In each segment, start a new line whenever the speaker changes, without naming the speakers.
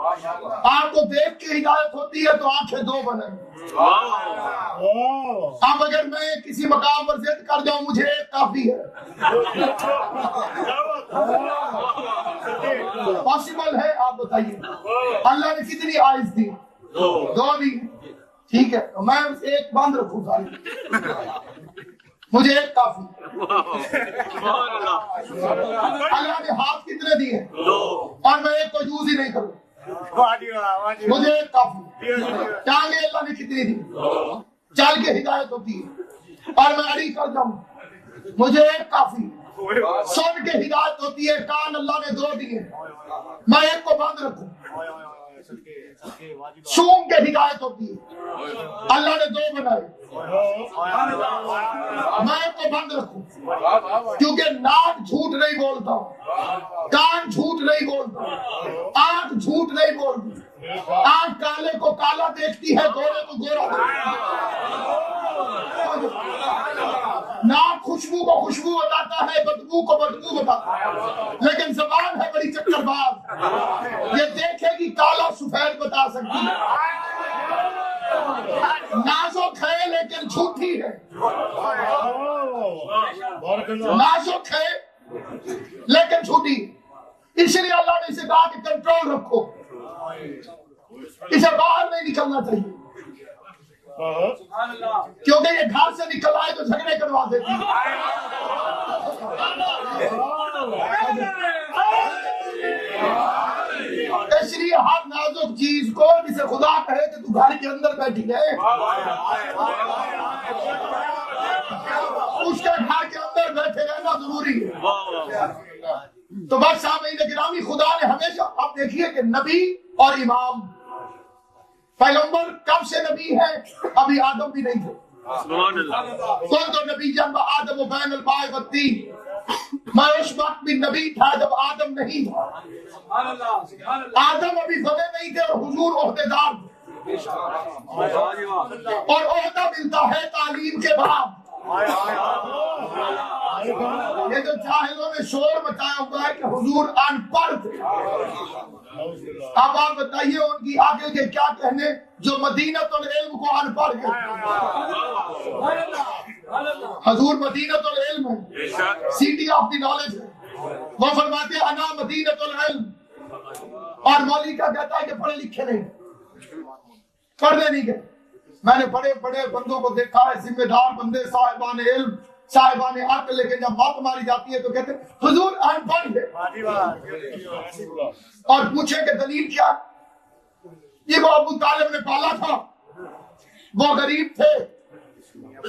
آپ کو دیکھ کے ہدایت ہوتی ہے تو آنکھیں دو بنے. اب اگر میں کسی مقام پر ضد کر جاؤں مجھے ایک کافی ہے. پاسبل ہے؟ آپ بتائیے. اللہ نے کتنی آئز دی؟ 2 دی. ٹھیک ہے میں ایک بند رکھوں ساری, مجھے ایک کافی. اللہ نے ہاتھ کتنے دیے اور میں ایک کو یوز ہی نہیں کروں, مجھے ایک کافی. ٹانگیں اللہ نے کتنی دی؟ چل کے ہدایت ہوتی ہے اور میں اڑی کر جاؤں مجھے ایک کافی. سن کے ہدایت ہوتی ہے, کان اللہ نے 2 دیے میں ایک کو بند رکھوں. سونگ کے ہدایت ہوتی ہے, اللہ نے 2 بنائے میں ایک کو بند رکھوں. کیونکہ ناک جھوٹ نہیں بولتا, کان جھوٹ نہیں بولتا, آنکھ جھوٹ نہیں بولتی. آنکھ کالے کو کالا دیکھتی ہے, گورے کو گورا دیکھتی ہے. ناک خوشبو کو خوشبو بتاتا ہے, بدبو کو بدبو بتاتا ہے. لیکن زبان ہے بڑی چکر باز, یہ دیکھے گی کالا سفید بتا سکتی ہے. نازک ہے لیکن جھوٹی ہے, نازک ہے لیکن جھوٹی. اس لیے اللہ نے اسے کہا کہ کنٹرول رکھو, اسے باہر نہیں نکلنا چاہیے. کیونکہ یہ گھر سے نکل آئے تو جھگڑے کروا دیتی ہے. اس لیے ہر نازک چیز کو جسے خدا کہے کہ تو گھر کے اندر بیٹھی ہے, اس کے گھر کے اندر بیٹھے رہنا ضروری ہے. تو بس سامعین گرامی, خدا نے ہمیشہ, اب دیکھیے کہ نبی اور امام, پیغمبر کب سے نبی ہے؟ ابھی آدم بھی نہیں تھے. کون تو نبی جب آدم و بین الماء والطین, میں اس وقت بھی نبی تھا جب آدم نہیں تھا. آدم ابھی زدے نہیں تھے اور حضور عہدیدار تھے, اور عہدہ ملتا ہے تعلیم کے بعد. یہ جو جاہلوں نے شور مچایا ہوا ہے کہ حضور ان پڑھ تھے, اب آپ بتائیے ان کی آگے کے کیا کہنے جو مدینۃ العلم کو ان پڑھ گئے. حضور مدینۃ العلم ہے, سٹی آف دی نالج ہے. وہ فرماتے ہیں انا مدینۃ العلم, اور مولوی کا کہتا ہے کہ پڑھے لکھے نہیں, پڑھنے نہیں گئے. میں نے بڑے بڑے بندوں کو دیکھا ہے, ذمہ دار بندے, صاحبان علم, صاحبان عقل, لیکن جب بات ماری جاتی ہے تو کہتے ہیں حضور ان پڑھ ہے. اور پوچھے کہ دلیل کیا؟ یہ وہ ابو طالب نے پالا تھا, وہ غریب تھے,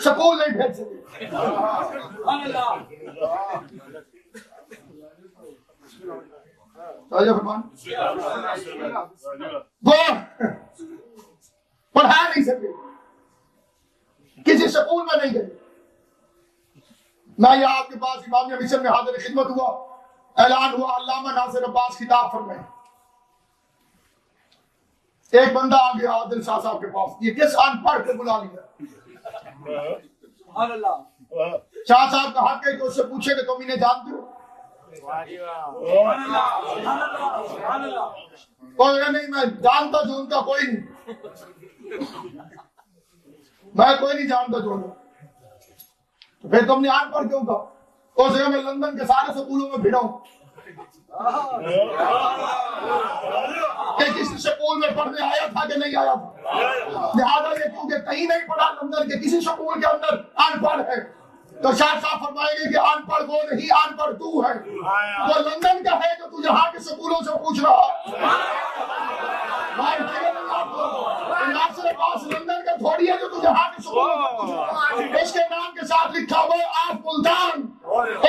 سکول نہیں بھیج سکے. وہ پڑھا نہیں سکے, کسی سکول میں نہیں گئے. میں یہاں آپ کے پاس امامیہ مشن میں حاضر خدمت ہوا, اعلان ہوا علامہ ناصر عباس خطاب فرمائے. ایک بندہ آ گیا عادل شاہ صاحب کے پاس, یہ کس ان پڑھ کے بلا لیا. شاہ صاحب کا حق ہے کہ اس سے پوچھے کہ تم انہیں جانتے ہو؟ کوئی نہیں, میں جانتا جونتا کوئی نہیں, میں کوئی نہیں جانتا جونتا. پھر تم نے ان پڑھ کیوں کہا؟ اس جگہ میں لندن کے سارے سکولوں میں بھیڑا ہوں کہ کسی سکول میں پڑھنے آیا تھا کہ نہیں آیا تھا. لہٰذا یہ کیونکہ کہیں نہیں پڑھا لندن کے کسی سکول کے اندر ان پڑھ ہے, تو شاہ صاحب فرمائیں گے کہ ان پڑھ وہ نہیں, ان پڑھ تو ہے. وہ لندن کا ہے جو تو یہاں کے سکولوں سے پوچھ رہا. ناصر عباس لندن کا تھوڑی ہے جو تو یہاں کے سکولوں سے پوچھ رہا. اس کے نام کے ساتھ لکھا ہوا آپ ملتان,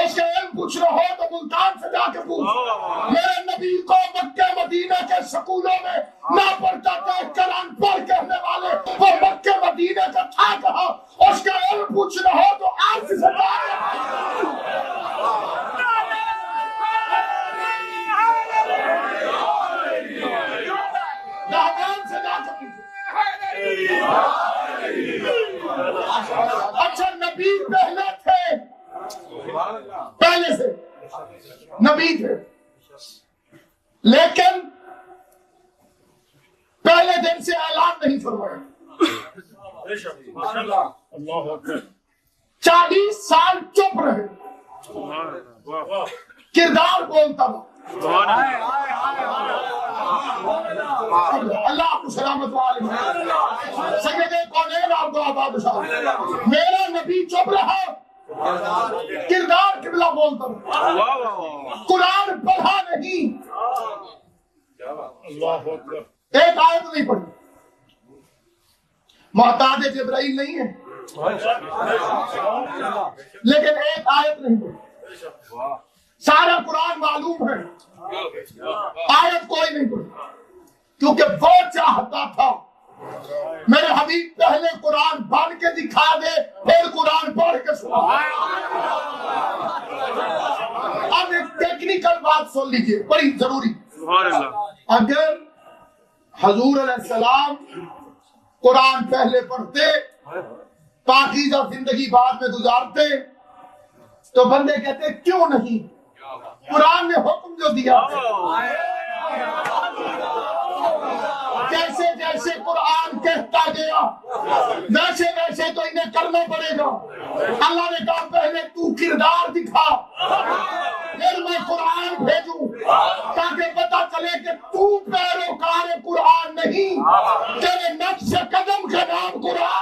اس کے علم پوچھ رہا ہو تو ملتان سے جا کے پوچھ. میرے نبی کو مکہ مدینہ کے سکولوں میں نہ پڑھتا دیکھ کر ان پڑھ کہنے والے وہ مکہ مدینہ کا تھا کہا. اس کا علم پوچھ رہا ہو تو آپ سے اچھا نبی پہلے تھے, پہلے سے نبی تھے, لیکن قرآن نہیں فرمایا. 40 سال چپ رہے, کردار بولتا رہا. اللہ کو سلامت والے سید کونین عبد الوہاب صاحب, میرا نبی چپ رہا, کردار قبلہ بولتا رہا, قرآن پڑھا نہیں, ایک آیت نہیں پڑھی. محتاج جبرائیل نہیں ہے لیکن ایک آیت نہیں پڑھی. سارا قرآن معلوم ہے, آیت کوئی نہیں پڑھی, کیونکہ وہ چاہتا تھا میرے حبیب پہلے قرآن پڑھ کے دکھا دے, پھر قرآن پڑھ کے سنا. اب ایک ٹیکنیکل بات سن لیجئے, بڑی ضروری. اگر حضور علیہ السلام قرآن پہلے پڑھتے, پاکیزہ زندگی بعد میں گزارتے, تو بندے کہتے کیوں نہیں, قرآن نے حکم جو دیا جیسے جیسے قرآن کہتا گیا ویسے ویسے تو انہیں کرنا پڑے گا. اللہ نے کہا پہلے تو کردار دکھا, پھر میں قرآن بھیجوں, تاکہ پتہ چلے کہ تو پیروکار قرآن نہیں, تیرے نقش قدم کا نام قرآن